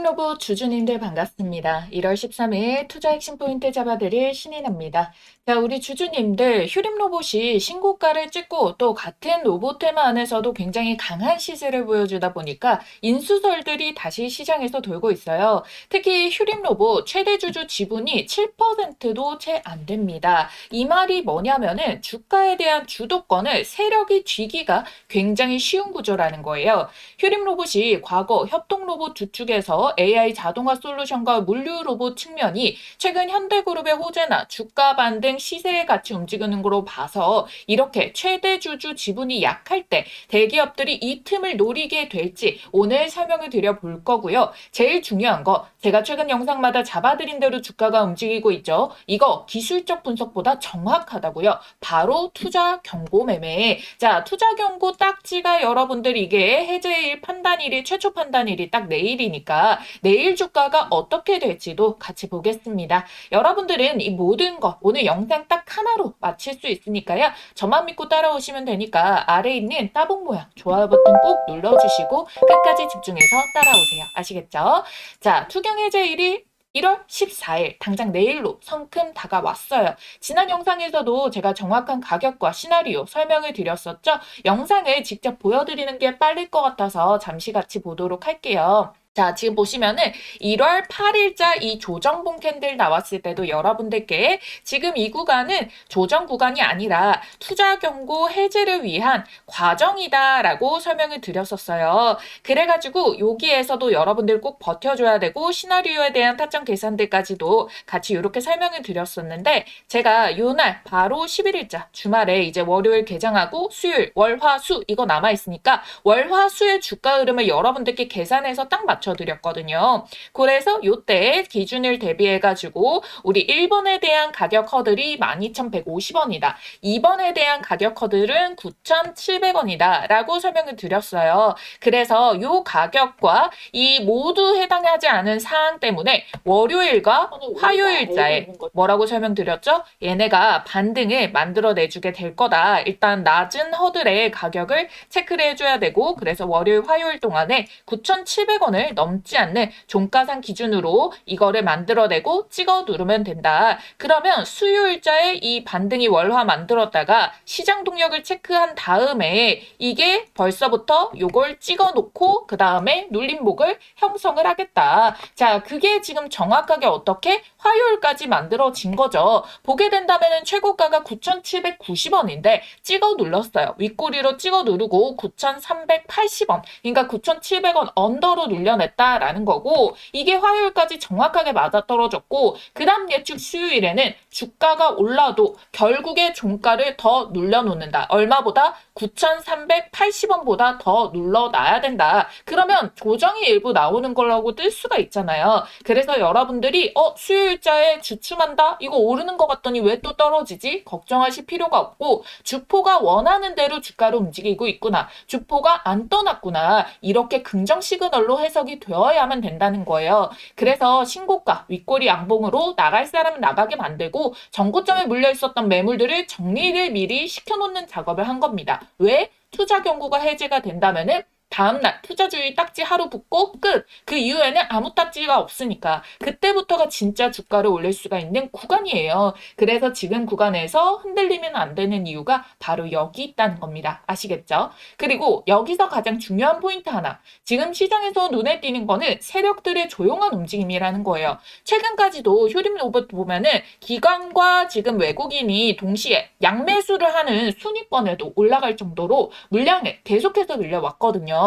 휴림로봇 주주님들 반갑습니다. 1월 13일 투자 핵심 포인트 잡아드릴 신인입니다. 자, 우리 주주님들 휴림로봇이 신고가를 찍고 또 같은 로봇 테마 안에서도 굉장히 강한 시세를 보여주다 보니까 인수설들이 다시 시장에서 돌고 있어요. 특히 휴림로봇 최대 주주 지분이 7%도 채 안 됩니다. 이 말이 뭐냐면은 주가에 대한 주도권을 세력이 쥐기가 굉장히 쉬운 구조라는 거예요. 휴림로봇이 과거 협동로봇 두 축에서 AI 자동화 솔루션과 물류 로봇 측면이 최근 현대그룹의 호재나 주가 반등 시세에 같이 움직이는 거로 봐서 이렇게 최대 주주 지분이 약할 때 대기업들이 이 틈을 노리게 될지 오늘 설명을 드려볼 거고요. 제일 중요한 거 제가 최근 영상마다 잡아드린 대로 주가가 움직이고 있죠. 이거 기술적 분석보다 정확하다고요. 바로 투자 경고 매매. 자, 투자 경고 딱지가 여러분들 이게 해제일 판단일이 최초 판단일이 딱 내일이니까 내일 주가가 어떻게 될지도 같이 보겠습니다. 여러분들은 이 모든 거 오늘 영상 딱 하나로 마칠 수 있으니까요. 저만 믿고 따라오시면 되니까 아래에 있는 따봉 모양 좋아요 버튼 꼭 눌러주시고 끝까지 집중해서 따라오세요. 아시겠죠? 자, 투경 해제일이 1월 14일 당장 내일로 성큼 다가왔어요. 지난 영상에서도 제가 정확한 가격과 시나리오 설명을 드렸었죠. 영상을 직접 보여드리는 게 빠를 것 같아서 잠시 같이 보도록 할게요. 자, 지금 보시면은 1월 8일자 이 조정봉 캔들 나왔을 때도 여러분들께 지금 이 구간은 조정 구간이 아니라 투자 경고 해제를 위한 과정이다라고 설명을 드렸었어요. 그래가지고 여기에서도 여러분들 꼭 버텨줘야 되고 시나리오에 대한 타점 계산들까지도 같이 이렇게 설명을 드렸었는데 제가 요날 바로 11일자 주말에 이제 월요일 개장하고 수요일 월화수 이거 남아있으니까 월화수의 주가 흐름을 여러분들께 계산해서 딱 맞춰드렸거든요. 그래서 요때 기준일 대비해가지고 우리 1번에 대한 가격 허들이 12,150원이다. 2번에 대한 가격 허들은 9,700원이다 라고 설명을 드렸어요. 그래서 요 가격과 이 모두 해당하지 않은 사항 때문에 월요일과 화요일자에 뭐라고 설명드렸죠? 얘네가 반등을 만들어내주게 될 거다. 일단 낮은 허들의 가격을 체크를 해줘야 되고 그래서 월요일 화요일 동안에 9,700원을 넘지 않는 종가상 기준으로 이거를 만들어내고 찍어 누르면 된다. 그러면 수요일자에 이 반등이 월화 만들었다가 시장 동력을 체크한 다음에 이게 벌써부터 요걸 찍어 놓고 그 다음에 눌림목을 형성을 하겠다. 자, 그게 지금 정확하게 어떻게 화요일까지 만들어진 거죠. 보게 된다면 최고가가 9,790원인데 찍어 눌렀어요. 윗꼬리로 찍어 누르고 9,380원. 그러니까 9,700원 언더로 눌려냈다라는 거고 이게 화요일까지 정확하게 맞아떨어졌고 그 다음 예측 수요일에는 주가가 올라도 결국에 종가를 더 눌려놓는다. 얼마보다? 9,380원보다 더 눌러놔야 된다. 그러면 조정이 일부 나오는 거라고 뜰 수가 있잖아요. 그래서 여러분들이 수요일자에 주춤한다? 이거 오르는 것 같더니 왜 또 떨어지지? 걱정하실 필요가 없고 주포가 원하는 대로 주가를 움직이고 있구나. 주포가 안 떠났구나. 이렇게 긍정 시그널로 해석이 되어야만 된다는 거예요. 그래서 신고가 윗꼬리 양봉으로 나갈 사람은 나가게 만들고 전고점에 물려 있었던 매물들을 정리를 미리 시켜놓는 작업을 한 겁니다. 왜? 투자 경고가 해제가 된다면은 다음날 투자주의 딱지 하루 붙고 끝. 그 이후에는 아무 딱지가 없으니까 그때부터가 진짜 주가를 올릴 수가 있는 구간이에요. 그래서 지금 구간에서 흔들리면 안 되는 이유가 바로 여기 있다는 겁니다. 아시겠죠? 그리고 여기서 가장 중요한 포인트 하나. 지금 시장에서 눈에 띄는 거는 세력들의 조용한 움직임이라는 거예요. 최근까지도 휴림로봇 보면은 기관과 지금 외국인이 동시에 양매수를 하는 순위권에도 올라갈 정도로 물량을 계속해서 늘려왔거든요.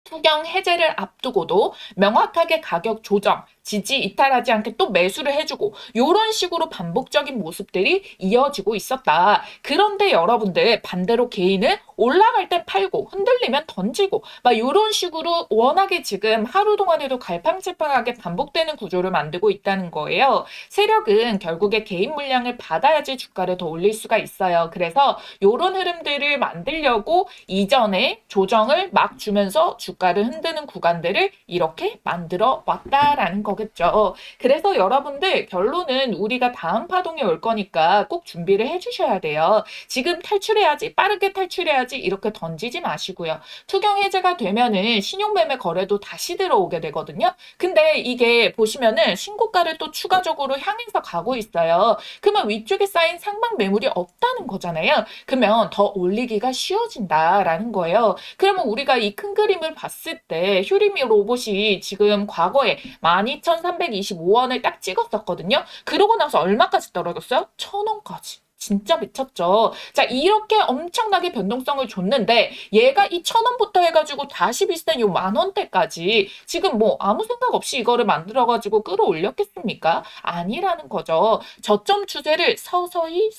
투경 해제를 앞두고도 명확하게 가격 조정, 지지 이탈하지 않게 또 매수를 해주고 이런 식으로 반복적인 모습들이 이어지고 있었다. 그런데 여러분들 반대로 개인은 올라갈 땐 팔고 흔들리면 던지고 막 이런 식으로 워낙에 지금 하루 동안에도 갈팡질팡하게 반복되는 구조를 만들고 있다는 거예요. 세력은 결국에 개인 물량을 받아야지 주가를 더 올릴 수가 있어요. 그래서 이런 흐름들을 만들려고 이전에 조정을 막 주면서 주가 주가를 흔드는 구간들을 이렇게 만들어 왔다라는 거겠죠. 그래서 여러분들 결론은 우리가 다음 파동이 올 거니까 꼭 준비를 해주셔야 돼요. 지금 탈출해야지, 빠르게 탈출해야지 이렇게 던지지 마시고요. 투경 해제가 되면은 신용매매 거래도 다시 들어오게 되거든요. 근데 이게 보시면은 신고가를 또 추가적으로 향해서 가고 있어요. 그러면 위쪽에 쌓인 상방 매물이 없다는 거잖아요. 그러면 더 올리기가 쉬워진다라는 거예요. 그러면 우리가 이 큰 그림을 봤을 때 휴리미 로봇이 지금 과거에 12,325원을 딱 찍었었거든요. 그러고 나서 얼마까지 떨어졌어요? 1,000원까지. 진짜 미쳤죠. 자, 이렇게 엄청나게 변동성을 줬는데 얘가 이 1,000원부터 해가지고 다시 비슷한 요 10,000원대까지 지금 뭐 아무 생각 없이 이거를 만들어가지고 끌어올렸겠습니까? 아니라는 거죠. 저점 추세를 서서히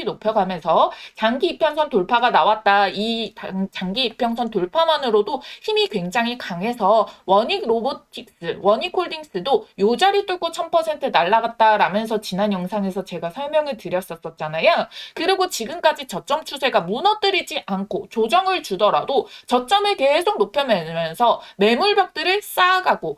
높여가면서 장기 이평선 돌파가 나왔다. 이 장기 이평선 돌파만으로도 힘이 굉장히 강해서 원익 로보틱스, 원익 홀딩스도 요 자리 뚫고 1000% 날라갔다라면서 지난 영상에서 제가 설명을 드렸었잖아요. 그리고 지금까지 저점 추세가 무너뜨리지 않고 조정을 주더라도 저점을 계속 높여내면서 매물벽들을 쌓아가고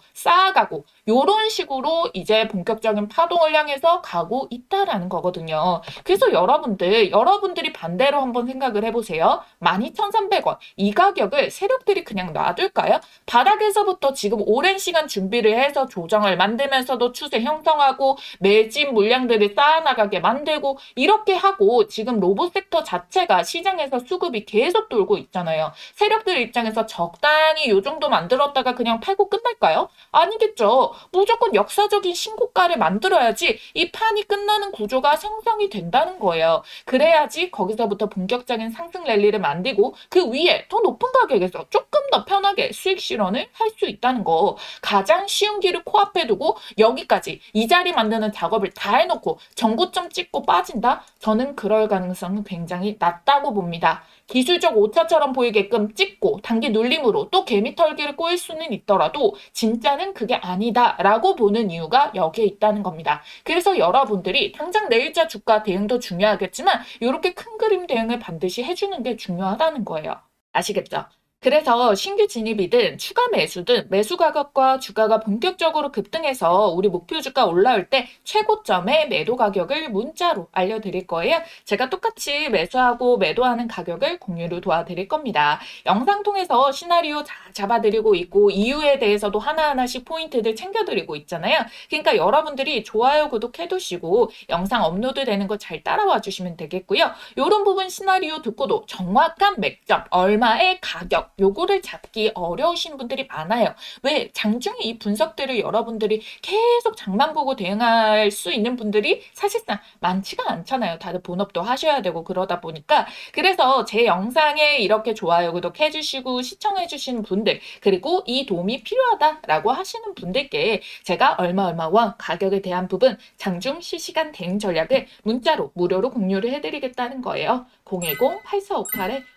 요런 식으로 이제 본격적인 파동을 향해서 가고 있다라는 거거든요. 그래서 여러분들이 반대로 한번 생각을 해보세요. 12,300원 이 가격을 세력들이 그냥 놔둘까요? 바닥에서부터 지금 오랜 시간 준비를 해서 조정을 만들면서도 추세 형성하고 매집 물량들을 쌓아나가게 만들고 이렇게 하고 지금 로봇 섹터 자체가 시장에서 수급이 계속 돌고 있잖아요. 세력들 입장에서 적당히 요 정도 만들었다가 그냥 팔고 끝날까요? 아니겠죠. 무조건 역사적인 신고가를 만들어야지 이 판이 끝나는 구조가 생성이 된다는 거예요. 그래야지 거기서부터 본격적인 상승 랠리를 만들고 그 위에 더 높은 가격에서 조금 더 편하게 수익 실현을 할 수 있다는 거. 가장 쉬운 길을 코앞에 두고 여기까지 이 자리 만드는 작업을 다 해놓고 정고점 찍고 빠진다? 저는 그럴 가능성은 굉장히 낮다고 봅니다. 기술적 오차처럼 보이게끔 찍고 단기 눌림으로 또 개미 털기를 꼬일 수는 있더라도 진짜는 그게 아니다라고 보는 이유가 여기에 있다는 겁니다. 그래서 여러분들이 당장 내일자 주가 대응도 중요하겠지만 이렇게 큰 그림 대응을 반드시 해주는 게 중요하다는 거예요. 아시겠죠? 그래서 신규 진입이든 추가 매수든 매수 가격과 주가가 본격적으로 급등해서 우리 목표 주가 올라올 때 최고점의 매도 가격을 문자로 알려드릴 거예요. 제가 똑같이 매수하고 매도하는 가격을 공유를 도와드릴 겁니다. 영상 통해서 시나리오 다 잡아드리고 있고 이유에 대해서도 하나하나씩 포인트들 챙겨드리고 있잖아요. 그러니까 여러분들이 좋아요, 구독 해두시고 영상 업로드 되는 거 잘 따라와 주시면 되겠고요. 이런 부분 시나리오 듣고도 정확한 맥점, 얼마의 가격 요거를 잡기 어려우신 분들이 많아요. 왜? 장중에 이 분석들을 여러분들이 계속 장만 보고 대응할 수 있는 분들이 사실상 많지가 않잖아요. 다들 본업도 하셔야 되고 그러다 보니까. 그래서 제 영상에 이렇게 좋아요, 구독해 주시고 시청해 주시는 분들 그리고 이 도움이 필요하다라고 하시는 분들께 제가 얼마와 가격에 대한 부분 장중 실시간 대응 전략을 문자로 무료로 공유를 해드리겠다는 거예요.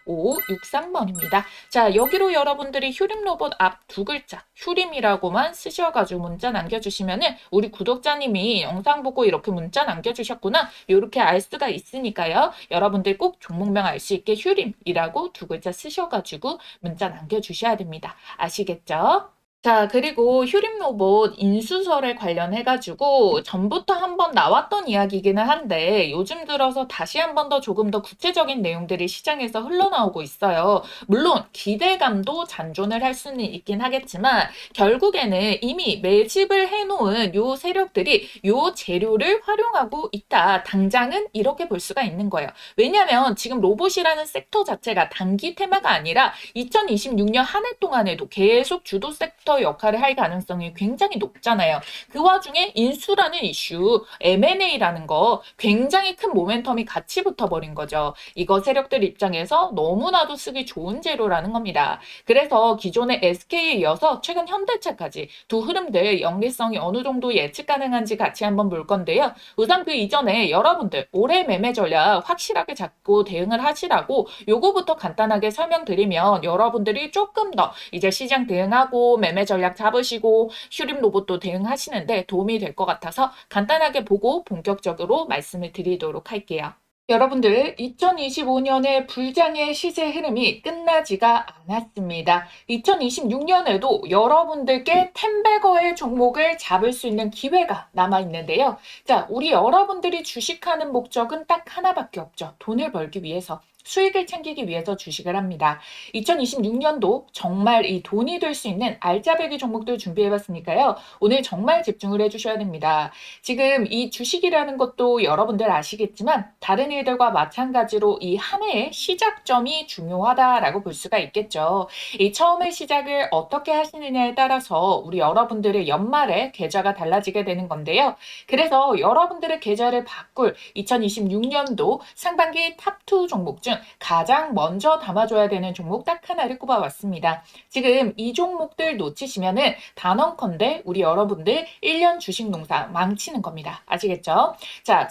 010-8458-5563번입니다. 자, 여기로 여러분들이 휴림 로봇 앞 두 글자 휴림이라고만 쓰셔가지고 문자 남겨주시면은 우리 구독자님이 영상 보고 이렇게 문자 남겨주셨구나 이렇게 알 수가 있으니까요. 여러분들 꼭 종목명 알 수 있게 휴림이라고 두 글자 쓰셔가지고 문자 남겨주셔야 됩니다. 아시겠죠? 자, 그리고 휴림 로봇 인수설에 관련해가지고 전부터 한번 나왔던 이야기이기는 한데 요즘 들어서 다시 한 번 더 조금 더 구체적인 내용들이 시장에서 흘러나오고 있어요. 물론 기대감도 잔존을 할 수는 있긴 하겠지만 결국에는 이미 매집을 해놓은 요 세력들이 요 재료를 활용하고 있다. 당장은 이렇게 볼 수가 있는 거예요. 왜냐하면 지금 로봇이라는 섹터 자체가 단기 테마가 아니라 2026년 한 해 동안에도 계속 주도 섹터 역할을 할 가능성이 굉장히 높잖아요. 그 와중에 인수라는 이슈, M&A라는 거 굉장히 큰 모멘텀이 같이 붙어버린 거죠. 이거 세력들 입장에서 너무나도 쓰기 좋은 재료라는 겁니다. 그래서 기존의 SK에 이어서 최근 현대차까지 두 흐름들 연계성이 어느 정도 예측 가능한지 같이 한번 볼 건데요. 우선 그 이전에 여러분들 올해 매매 전략 확실하게 잡고 대응을 하시라고 요거부터 간단하게 설명드리면 여러분들이 조금 더 이제 시장 대응하고 매매 전략 잡으시고 휴림 로봇도 대응하시는데 도움이 될 것 같아서 간단하게 보고 본격적으로 말씀을 드리도록 할게요. 여러분들, 2025년의 불장의 시세 흐름이 끝나지가 않았습니다. 2026년에도 여러분들께 템베거의 종목을 잡을 수 있는 기회가 남아있는데요. 자, 우리 여러분들이 주식하는 목적은 딱 하나밖에 없죠. 돈을 벌기 위해서. 수익을 챙기기 위해서 주식을 합니다. 2026년도 정말 이 돈이 될 수 있는 알짜배기 종목들 준비해봤으니까요. 오늘 정말 집중을 해주셔야 됩니다. 지금 이 주식이라는 것도 여러분들 아시겠지만 다른 일들과 마찬가지로 이 한 해의 시작점이 중요하다라고 볼 수가 있겠죠. 이 처음의 시작을 어떻게 하시느냐에 따라서 우리 여러분들의 연말에 계좌가 달라지게 되는 건데요. 그래서 여러분들의 계좌를 바꿀 2026년도 상반기 탑2 종목 중 가장 먼저 담아줘야 되는 종목 딱 하나를 꼽아왔습니다. 지금 이 종목들 놓치시면은 단언컨대 우리 여러분들 1년 주식 농사 망치는 겁니다. 아시겠죠? 자,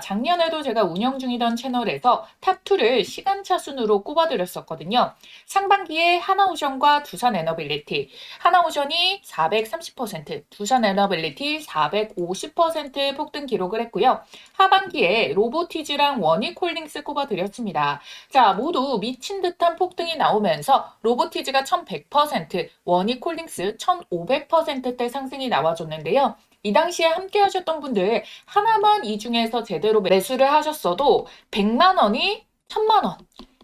작년에도 제가 운영 중이던 채널에서 탑2를 시간차 순으로 꼽아드렸었거든요. 상반기에 하나오션과 두산에너빌리티, 하나오션이 430%, 두산에너빌리티 450% 폭등 기록을 했고요. 하반기에 로보티즈랑 원익홀딩스 꼽아드렸습니다. 자, 모두 미친 듯한 폭등이 나오면서 로보티즈가 1100%, 원익홀딩스 1500%대 상승이 나와줬는데요. 이 당시에 함께 하셨던 분들 하나만 이 중에서 제대로 매수를 하셨어도 100만 원이 1000만 원,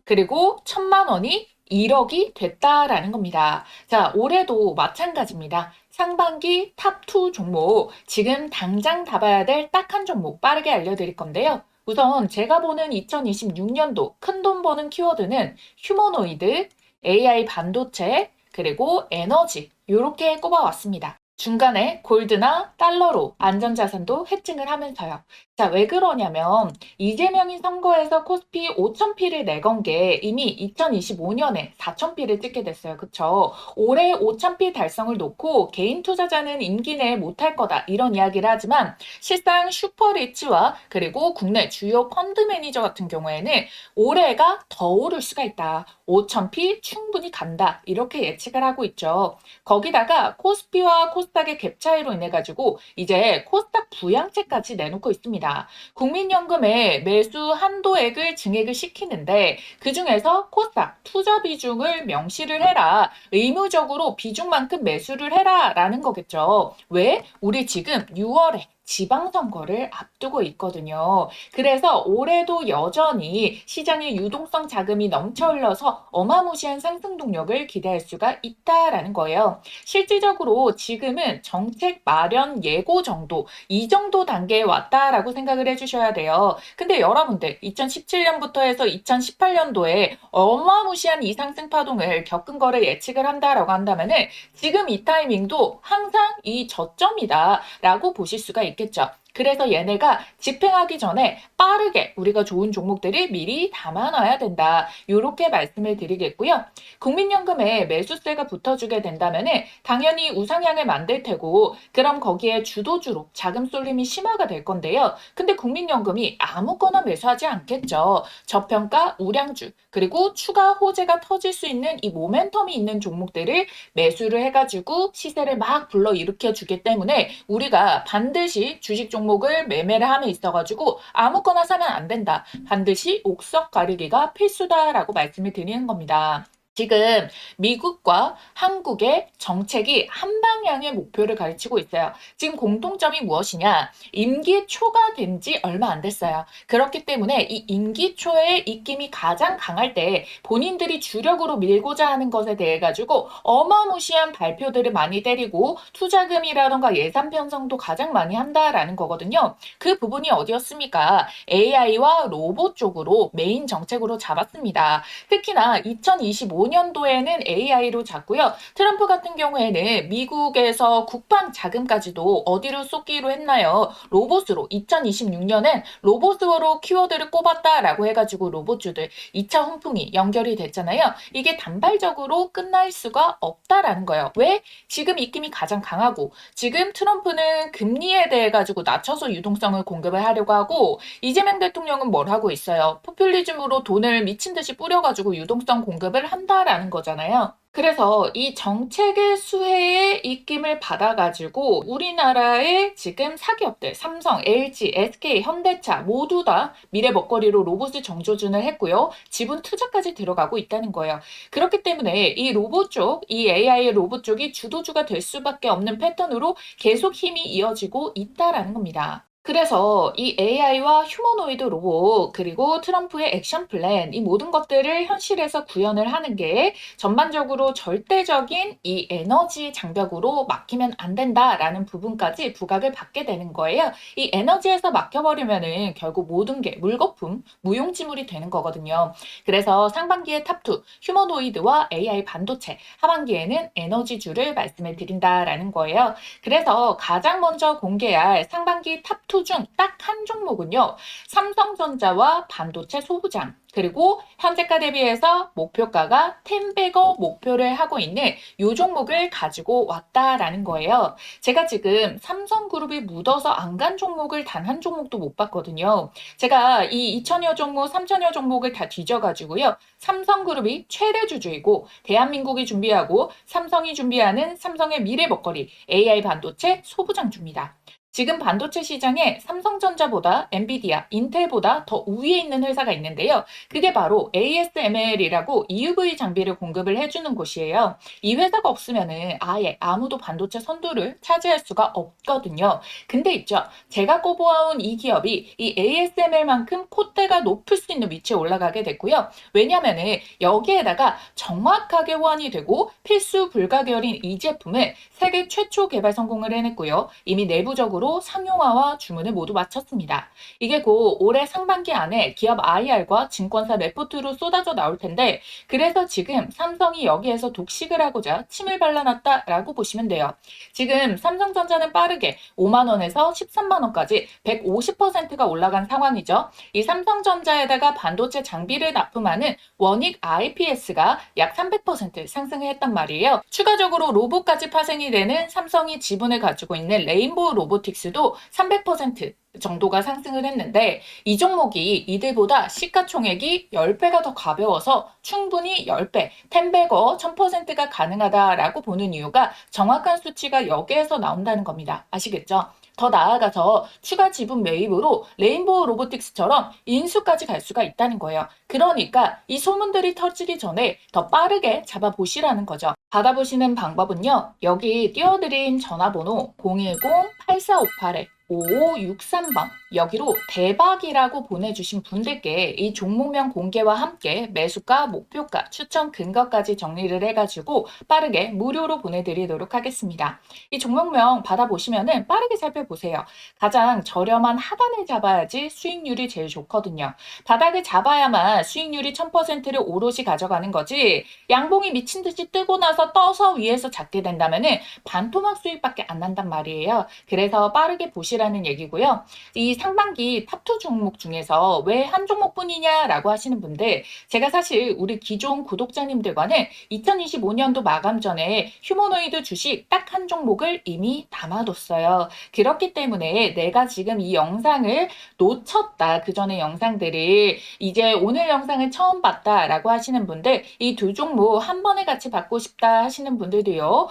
그리고 1000만 원이 1억이 됐다라는 겁니다. 자, 올해도 마찬가지입니다. 상반기 탑2 종목, 지금 당장 잡아야 될 딱 한 종목 빠르게 알려드릴 건데요. 우선 제가 보는 2026년도 큰돈 버는 키워드는 휴머노이드, AI 반도체, 그리고 에너지 이렇게 꼽아왔습니다. 중간에 골드나 달러로 안전자산도 해칭을 하면서요. 자, 왜 그러냐면 이재명이 선거에서 코스피 5,000피를 내건 게 이미 2025년에 4,000피를 찍게 됐어요. 그쵸? 올해 5,000피 달성을 놓고 개인 투자자는 임기 내에 못할 거다 이런 이야기를 하지만 실상 슈퍼리치와 그리고 국내 주요 펀드 매니저 같은 경우에는 올해가 더 오를 수가 있다. 5,000피 충분히 간다. 이렇게 예측을 하고 있죠. 거기다가 코스피와 코스닥의 갭 차이로 인해 가지고 이제 코스닥 부양책까지 내놓고 있습니다. 국민연금에 매수 한도액을 증액을 시키는데 그중에서 코스닥 투자 비중을 명시를 해라. 의무적으로 비중만큼 매수를 해라 라는 거겠죠. 왜? 우리 지금 6월에 지방선거를 앞두고 있거든요. 그래서 올해도 여전히 시장의 유동성 자금이 넘쳐 흘러서 어마무시한 상승 동력을 기대할 수가 있다라는 거예요. 실질적으로 지금은 정책 마련 예고 정도, 이 정도 단계에 왔다라고 생각을 해주셔야 돼요. 근데 여러분들 2017년부터 해서 2018년도에 어마무시한 이 상승 파동을 겪은 거를 예측을 한다라고 한다면은 지금 이 타이밍도 항상 이 저점이다라고 보실 수가 있겠죠. 그래서 얘네가 집행하기 전에 빠르게 우리가 좋은 종목들을 미리 담아놔야 된다. 이렇게 말씀을 드리겠고요. 국민연금에 매수세가 붙어주게 된다면 당연히 우상향을 만들 테고 그럼 거기에 주도주로 자금 쏠림이 심화가 될 건데요. 근데 국민연금이 아무거나 매수하지 않겠죠. 저평가 우량주 그리고 추가 호재가 터질 수 있는 이 모멘텀이 있는 종목들을 매수를 해가지고 시세를 막 불러일으켜 주기 때문에 우리가 반드시 주식 종목을 매매를 함에 있어가지고 아무거나 사면 안 된다. 반드시 옥석 가리기가 필수다라고 말씀을 드리는 겁니다. 지금 미국과 한국의 정책이 한 방향의 목표를 가르치고 있어요. 지금 공통점이 무엇이냐? 임기 초가 된 지 얼마 안 됐어요. 그렇기 때문에 이 임기 초의 입김이 가장 강할 때 본인들이 주력으로 밀고자 하는 것에 대해 가지고 어마무시한 발표들을 많이 때리고 투자금이라던가 예산 편성도 가장 많이 한다라는 거거든요. 그 부분이 어디였습니까? AI와 로봇 쪽으로 메인 정책으로 잡았습니다. 특히나 2025년도에는 AI로 잡고요. 트럼프 같은 경우에는 미국에서 국방 자금까지도 어디로 쏟기로 했나요? 로봇으로 2026년엔 로봇으로 키워드를 꼽았다라고 해가지고 로봇주들 2차 훈풍이 연결이 됐잖아요. 이게 단발적으로 끝날 수가 없다라는 거예요. 왜? 지금 입김이 가장 강하고 지금 트럼프는 금리에 대해 가지고 낮춰서 유동성을 공급을 하려고 하고 이재명 대통령은 뭘 하고 있어요? 포퓰리즘으로 돈을 미친 듯이 뿌려가지고 유동성 공급을 한다. 있다라는 거잖아요. 그래서 이 정책의 수혜의 입김을 받아가지고 우리나라의 지금 사기업들, 삼성, LG, SK, 현대차 모두 다 미래 먹거리로 로봇을 정조준을 했고요. 지분 투자까지 들어가고 있다는 거예요. 그렇기 때문에 이 로봇 쪽, 이 AI 로봇 쪽이 주도주가 될 수밖에 없는 패턴으로 계속 힘이 이어지고 있다라는 겁니다. 그래서 이 AI와 휴머노이드 로봇, 그리고 트럼프의 액션 플랜, 이 모든 것들을 현실에서 구현을 하는 게 전반적으로 절대적인 이 에너지 장벽으로 막히면 안 된다라는 부분까지 부각을 받게 되는 거예요. 이 에너지에서 막혀버리면은 결국 모든 게 물거품, 무용지물이 되는 거거든요. 그래서 상반기에 탑2, 휴머노이드와 AI 반도체, 하반기에는 에너지주를 말씀을 드린다라는 거예요. 그래서 가장 먼저 공개할 상반기 탑2 중 딱 한 종목은요. 삼성전자와 반도체 소부장, 그리고 현재가 대비해서 목표가가 10배거 목표를 하고 있는 이 종목을 가지고 왔다라는 거예요. 제가 지금 삼성그룹이 묻어서 안 간 종목을 단 한 종목도 못 봤거든요. 제가 이 2천여 종목, 3천여 종목을 다 뒤져가지고요. 삼성그룹이 최대 주주이고 대한민국이 준비하고 삼성이 준비하는 삼성의 미래 먹거리 AI 반도체 소부장주입니다. 지금 반도체 시장에 삼성전자보다 엔비디아, 인텔보다 더 우위에 있는 회사가 있는데요. 그게 바로 ASML이라고 EUV 장비를 공급을 해주는 곳이에요. 이 회사가 없으면은 아예 아무도 반도체 선두를 차지할 수가 없거든요. 근데 있죠. 제가 꼽아온 이 기업이 이 ASML만큼 콧대가 높을 수 있는 위치에 올라가게 됐고요. 왜냐면은 여기에다가 정확하게 호환이 되고 필수 불가결인 이 제품을 세계 최초 개발 성공을 해냈고요. 이미 내부적으로 상용화와 주문을 모두 마쳤습니다. 이게 곧 올해 상반기 안에 기업 IR과 증권사 레포트로 쏟아져 나올 텐데 그래서 지금 삼성이 여기에서 독식을 하고자 침을 발라놨다라고 보시면 돼요. 지금 삼성전자는 빠르게 5만 원에서 13만 원까지 150%가 올라간 상황이죠. 이 삼성전자에다가 반도체 장비를 납품하는 원익 IPS가 약 300% 상승을 했단 말이에요. 추가적으로 로봇까지 파생이 되는 삼성이 지분을 가지고 있는 레인보우 로보틱스도 300% 정도가 상승을 했는데 이 종목이 이들보다 시가총액이 10배가 더 가벼워서 충분히 10배, 10배거 1000%가 가능하다라고 보는 이유가 정확한 수치가 여기에서 나온다는 겁니다. 아시겠죠? 더 나아가서 추가 지분 매입으로 레인보우 로보틱스처럼 인수까지 갈 수가 있다는 거예요. 그러니까 이 소문들이 터지기 전에 더 빠르게 잡아보시라는 거죠. 받아보시는 방법은요. 여기 띄워드린 전화번호 010-8458-5563번 여기로 대박이라고 보내주신 분들께 이 종목명 공개와 함께 매수가, 목표가, 추천 근거까지 정리를 해가지고 빠르게 무료로 보내드리도록 하겠습니다. 이 종목명 받아보시면은 빠르게 살펴보세요. 가장 저렴한 하단을 잡아야지 수익률이 제일 좋거든요. 바닥을 잡아야만 수익률이 1000%를 오롯이 가져가는 거지 양봉이 미친 듯이 뜨고 나서 떠서 위에서 잡게 된다면은 반토막 수익밖에 안 난단 말이에요. 그래서 빠르게 보시라는 얘기고요. 이 상반기 탑2 종목 중에서 왜 한 종목뿐이냐라고 하시는 분들 제가 사실 우리 기존 구독자님들과는 2025년도 마감 전에 휴머노이드 주식 딱 한 종목을 이미 담아뒀어요. 그렇기 때문에 내가 지금 이 영상을 놓쳤다. 그 전에 영상들을 이제 오늘 영상을 처음 봤다라고 하시는 분들 이 두 종목 한 번에 같이 받고 싶다 하시는 분들도요.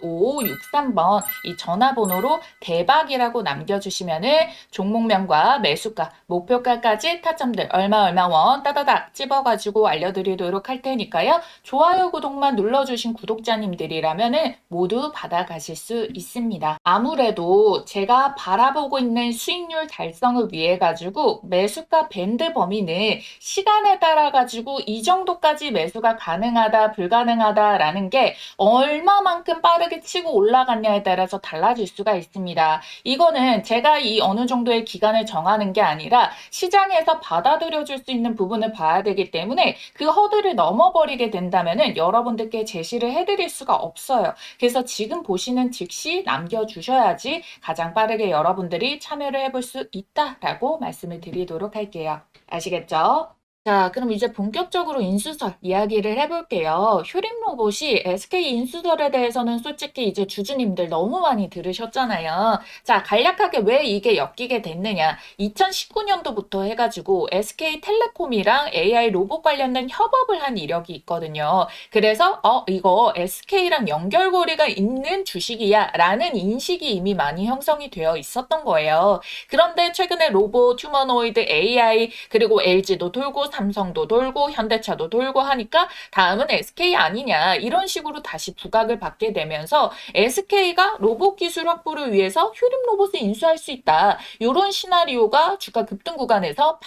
010-8458-5563번 이 전화번호로 대박이라고 남겨주시면은 종목명과 매수가, 목표가까지 타점들 얼마 원 따다닥 찝어가지고 알려드리도록 할 테니까요. 좋아요, 구독만 눌러주신 구독자님들이라면은 모두 받아가실 수 있습니다. 아무래도 제가 바라보고 있는 수익률 달성을 위해 가지고 매수가 밴드 범위는 시간에 따라 가지고 이 정도까지 매수가 가능하다, 불가능하다라는 게 얼마만큼 빠르게 치고 올라갔냐에 따라서 달라질 수가 있습니다. 이거는 제가 이 어느 정도의 기간을 정하는 게 아니라 시장에서 받아들여줄 수 있는 부분을 봐야 되기 때문에 그 허들을 넘어버리게 된다면은 여러분들께 제시를 해드릴 수가 없어요. 그래서 지금 보시는 즉시 남겨주셔야지 가장 빠르게 여러분들이 참여를 해볼 수 있다라고 말씀을 드리도록 할게요. 아시겠죠? 자, 그럼 이제 본격적으로 인수설 이야기를 해볼게요. 휴림 로봇이 SK 인수설에 대해서는 솔직히 이제 주주님들 너무 많이 들으셨잖아요. 자, 간략하게 왜 이게 엮이게 됐느냐. 2019년도부터 해가지고 SK텔레콤이랑 AI 로봇 관련된 협업을 한 이력이 있거든요. 그래서 이거 SK랑 연결고리가 있는 주식이야 라는 인식이 이미 많이 형성이 되어 있었던 거예요. 그런데 최근에 로봇, 휴머노이드, AI 그리고 LG도 돌고 삼성도 돌고 현대차도 돌고 하니까 다음은 SK 아니냐 이런 식으로 다시 부각을 받게 되면서 SK가 로봇 기술 확보를 위해서 휴림 로봇을 인수할 수 있다. 이런 시나리오가 주가 급등 구간에서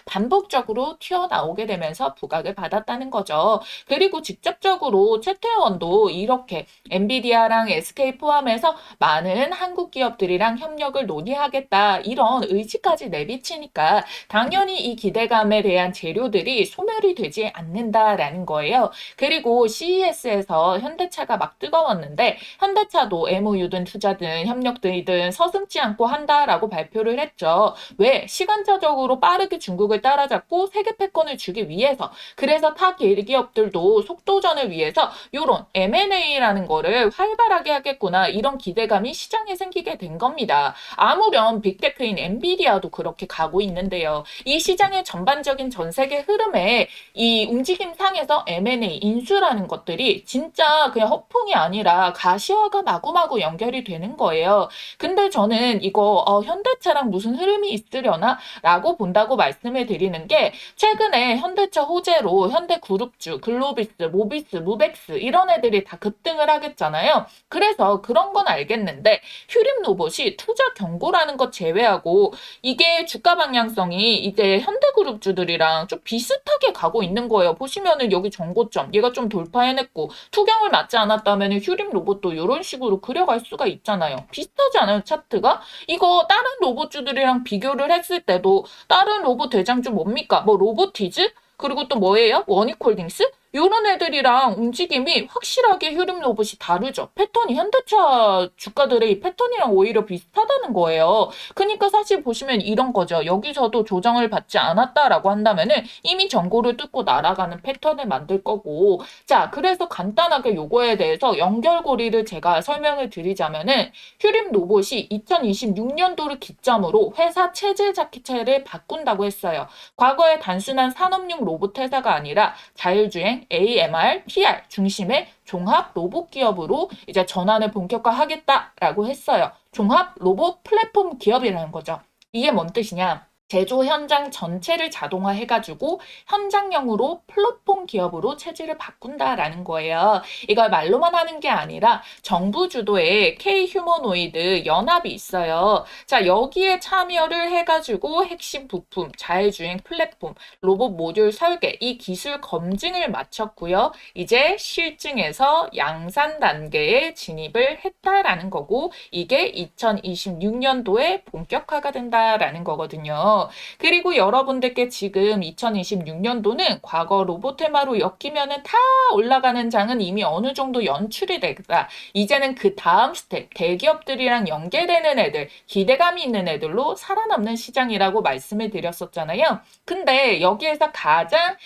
반복적으로 튀어나오게 되면서 부각을 받았다는 거죠. 그리고 직접적으로 최태원도 이렇게 엔비디아랑 SK 포함해서 많은 한국 기업들이랑 협력을 논의하겠다 이런 의지까지 내비치니까 당연히 이 기대감에 대한 재료들이 소멸이 되지 않는다라는 거예요. 그리고 CES에서 현대차가 막 뜨거웠는데 현대차도 MOU든 투자든 협력들이든 서슴지 않고 한다라고 발표를 했죠. 왜? 시간차적으로 빠르게 중국을 따라잡고 세계 패권을 주기 위해서 그래서 타 대기업들도 속도전을 위해서 이런 M&A라는 거를 활발하게 하겠구나 이런 기대감이 시장에 생기게 된 겁니다. 아무렴 빅테크인 엔비디아도 그렇게 가고 있는데요. 이 시장의 전반적인 전 세계 흐름에 이 움직임상에서 M&A 인수라는 것들이 진짜 그냥 허풍이 아니라 가시화가 마구마구 연결이 되는 거예요. 근데 저는 이거 현대차랑 무슨 흐름이 있으려나? 라고 본다고 말씀을 드리는 게 최근에 현대차 호재로 현대그룹주, 글로비스, 모비스, 무벡스 이런 애들이 다 급등을 하겠잖아요. 그래서 그런 건 알겠는데 휴림 로봇이 투자 경고라는 것 제외하고 이게 주가 방향성이 이제 현대그룹주들이랑 좀 비슷하게 가고 있는 거예요. 보시면은 여기 정고점 얘가 좀 돌파해냈고 투경을 맞지 않았다면 휴림 로봇도 이런 식으로 그려갈 수가 있잖아요. 비슷하지 않아요, 차트가? 이거 다른 로봇주들이랑 비교를 했을 때도 다른 로봇 대장주 뭡니까? 뭐 로보티즈? 그리고 또 뭐예요? 원익홀딩스? 이런 애들이랑 움직임이 확실하게 휴림 로봇이 다르죠. 패턴이 현대차 주가들의 패턴이랑 오히려 비슷하다는 거예요. 그러니까 사실 보시면 이런 거죠. 여기서도 조정을 받지 않았다라고 한다면은 이미 전고를 뚫고 날아가는 패턴을 만들 거고. 자, 그래서 간단하게 요거에 대해서 연결고리를 제가 설명을 드리자면은 휴림 로봇이 2026년도를 기점으로 회사 체질 자체를 바꾼다고 했어요. 과거에 단순한 산업용 로봇 회사가 아니라 자율주행, AMR, PR 중심의 종합 로봇 기업으로 이제 전환을 본격화하겠다라고 했어요. 종합 로봇 플랫폼 기업이라는 거죠. 이게 뭔 뜻이냐? 제조 현장 전체를 자동화해가지고 현장형으로 플랫폼 기업으로 체질을 바꾼다라는 거예요. 이걸 말로만 하는 게 아니라 정부 주도의 K 휴머노이드 연합이 있어요. 자, 여기에 참여를 해가지고 핵심 부품, 자율주행 플랫폼, 로봇 모듈 설계, 이 기술 검증을 마쳤고요. 이제 실증에서 양산 단계에 진입을 했다라는 거고 이게 2026년도에 본격화가 된다라는 거거든요. 그리고 여러분들께 지금 2026년도는 과거 로봇 테마로 엮이면은 다 올라가는 장은 이미 어느 정도 연출이 됐다. 이제는 그 다음 스텝, 대기업들이랑 연계되는 애들, 기대감이 있는 애들로 살아남는 시장이라고 말씀을 드렸었잖아요. 근데 여기에서 가장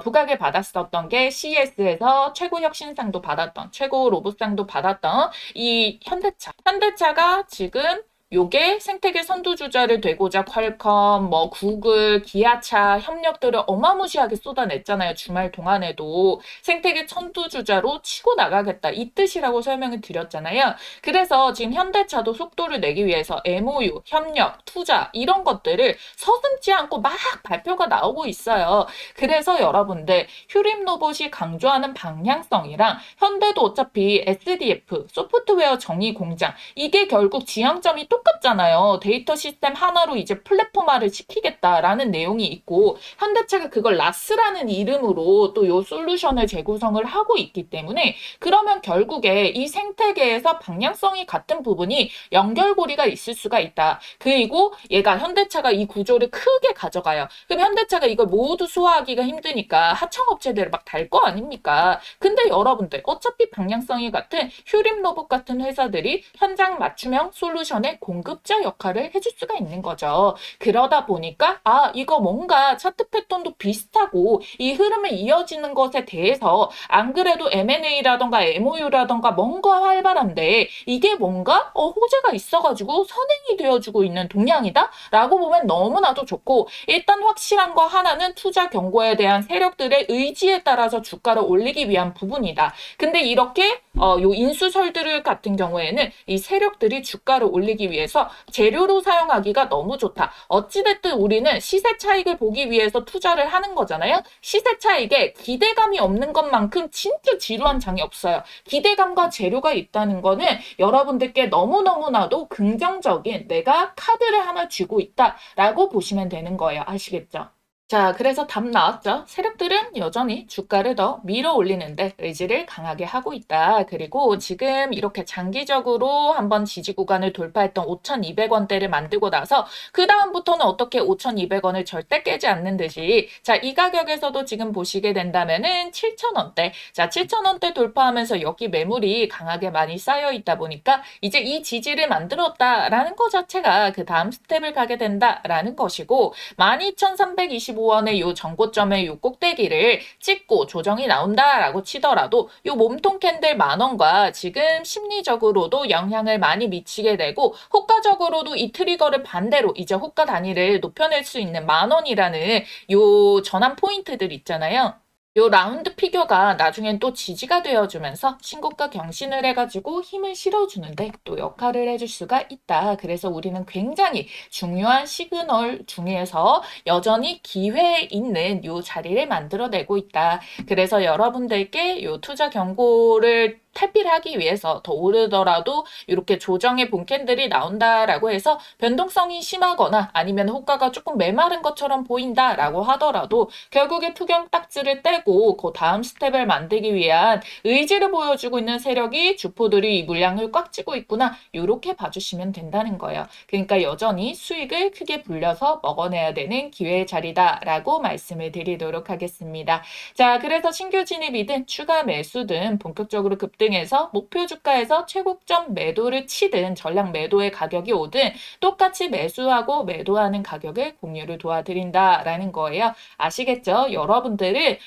부각을 받았었던 게 CES에서 최고 혁신상도 받았던, 최고 로봇상도 받았던 이 현대차. 현대차가 지금 요게 생태계 선두주자를 되고자 퀄컴, 뭐 구글, 기아차 협력들을 어마무시하게 쏟아냈잖아요. 주말 동안에도 생태계 선두주자로 치고 나가겠다 이 뜻이라고 설명을 드렸잖아요. 그래서 지금 현대차도 속도를 내기 위해서 MOU, 협력, 투자 이런 것들을 서슴지 않고 막 발표가 나오고 있어요. 그래서 여러분들 휴림 로봇이 강조하는 방향성이랑 현대도 어차피 SDF, 소프트웨어 정의 공장 이게 결국 지향점이 똑같잖아요. 데이터 시스템 하나로 이제 플랫폼화를 시키겠다라는 내용이 있고 현대차가 그걸 라스라는 이름으로 또 요 솔루션을 재구성을 하고 있기 때문에 그러면 결국에 이 생태계에서 방향성이 같은 부분이 연결고리가 있을 수가 있다. 그리고 얘가 현대차가 이 구조를 크게 가져가요. 그럼 현대차가 이걸 모두 소화하기가 힘드니까 하청업체들을 막 달 거 아닙니까? 근데 여러분들 어차피 방향성이 같은 휴림 로봇 같은 회사들이 현장 맞춤형 솔루션에 공급자 역할을 해줄 수가 있는 거죠. 그러다 보니까 이거 뭔가 차트 패턴도 비슷하고 이 흐름을 이어지는 것에 대해서 안 그래도 M&A라던가 MOU라던가 뭔가 활발한데 이게 뭔가 호재가 있어가지고 선행이 되어주고 있는 동향이다? 라고 보면 너무나도 좋고, 일단 확실한 거 하나는 투자 경고에 대한 세력들의 의지에 따라서 주가를 올리기 위한 부분이다. 근데 이렇게 요 인수설들 같은 경우에는 이 세력들이 주가를 올리기 위해서 재료로 사용하기가 너무 좋다. 어찌됐든 우리는 시세 차익을 보기 위해서 투자를 하는 거잖아요. 시세 차익에 기대감이 없는 것만큼 진짜 지루한 장이 없어요. 기대감과 재료가 있다는 거는 여러분들께 너무너무나도 긍정적인 내가 카드를 하나 쥐고 있다라고 보시면 되는 거예요. 아시겠죠? 자, 그래서 답 나왔죠? 세력들은 여전히 주가를 더 밀어 올리는데 의지를 강하게 하고 있다. 그리고 지금 이렇게 장기적으로 한번 지지 구간을 돌파했던 5,200원대를 만들고 나서 그 다음부터는 어떻게 5,200원을 절대 깨지 않는 듯이, 자, 이 가격에서도 지금 보시게 된다면은 7,000원대. 자, 7,000원대 돌파하면서 여기 매물이 강하게 많이 쌓여 있다 보니까 이제 이 지지를 만들었다라는 것 자체가 그 다음 스텝을 가게 된다라는 것이고, 12,325원의 요 전고점의 요 꼭대기를 찍고 조정이 나온다라고 치더라도 요 몸통 캔들 10,000원과 지금 심리적으로도 영향을 많이 미치게 되고, 호가적으로도 이 트리거를 반대로 이제 호가 단위를 높여낼 수 있는 10,000원이라는 요 전환 포인트들 있잖아요. 요 라운드 피겨가 나중엔 또 지지가 되어주면서 신고가 경신을 해가지고 힘을 실어주는데 또 역할을 해줄 수가 있다. 그래서 우리는 굉장히 중요한 시그널 중에서 여전히 기회에 있는 요 자리를 만들어내고 있다. 그래서 여러분들께 요 투자 경고를 탈피하기 위해서 더 오르더라도 이렇게 조정의 본캔들이 나온다라고 해서 변동성이 심하거나 아니면 호가가 조금 메마른 것처럼 보인다라고 하더라도 결국에 투경 딱지를 떼고 그 다음 스텝을 만들기 위한 의지를 보여주고 있는 세력이 주포들이 이 물량을 꽉 쥐고 있구나, 이렇게 봐주시면 된다는 거예요. 그러니까 여전히 수익을 크게 불려서 먹어내야 되는 기회의 자리다라고 말씀을 드리도록 하겠습니다. 자, 그래서 신규 진입이든 추가 매수든 본격적으로 급등해서 목표 주가에서 최고점 매도를 치든 전량 매도의 가격이 오든 똑같이 매수하고 매도하는 가격을 공유를 도와드린다라는 거예요. 아시겠죠? 여러분들을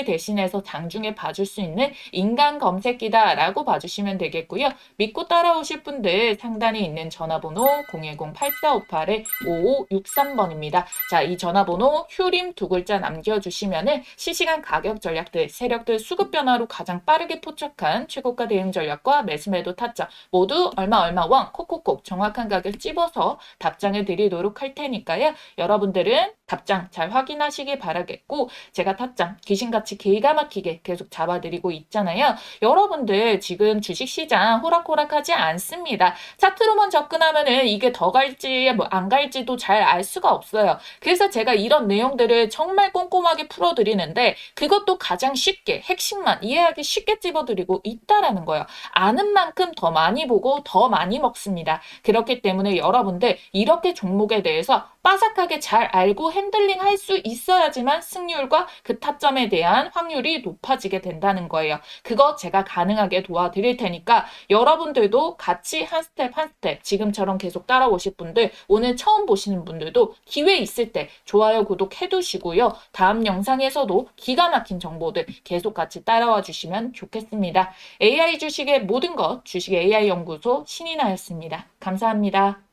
대신해서 장중에 봐줄 수 있는 인간 검색기다라고 봐주시면 되겠고요. 믿고 따라오실 분들 상단에 있는 전화번호 010-8458-5563번입니다. 자, 이 전화번호 휴림 두 글자 남겨주시면은 실시간 가격 전략들, 세력들 수급 변화로 가장 빠르게 포착한 최고가 대응 전략과 매수 매도 타점 모두 얼마 원 콕콕콕 정확한 가격 찝어서 답장을 드리도록 할 테니까요. 여러분들은 답장 잘 확인하시길 바라겠고, 제가 타점 귀신같이 기가 막히게 계속 잡아드리고 있잖아요. 여러분들 지금 주식시장 호락호락하지 않습니다. 차트로만 접근하면은 이게 더 갈지 뭐 안 갈지도 잘 알 수가 없어요. 그래서 제가 이런 내용들을 정말 꼼꼼하게 풀어드리는데 그것도 가장 쉽게 핵심만 이해하기 쉽게 찝어드리고 있다라는 거예요. 아는 만큼 더 많이 보고 더 많이 먹습니다. 그렇기 때문에 여러분들 이렇게 종목에 대해서 빠삭하게 잘 알고 핸들링 할 수 있어야지만 승률과 그 타점에 대한 확률이 높아지게 된다는 거예요. 그거 제가 가능하게 도와드릴 테니까 여러분들도 같이 한 스텝 한 스텝 지금처럼 계속 따라오실 분들, 오늘 처음 보시는 분들도 기회 있을 때 좋아요 구독 해두시고요. 다음 영상에서도 기가 막힌 정보들 계속 같이 따라와 주시면 좋겠습니다. AI 주식의 모든 것 주식 AI 연구소 신인아였습니다. 감사합니다.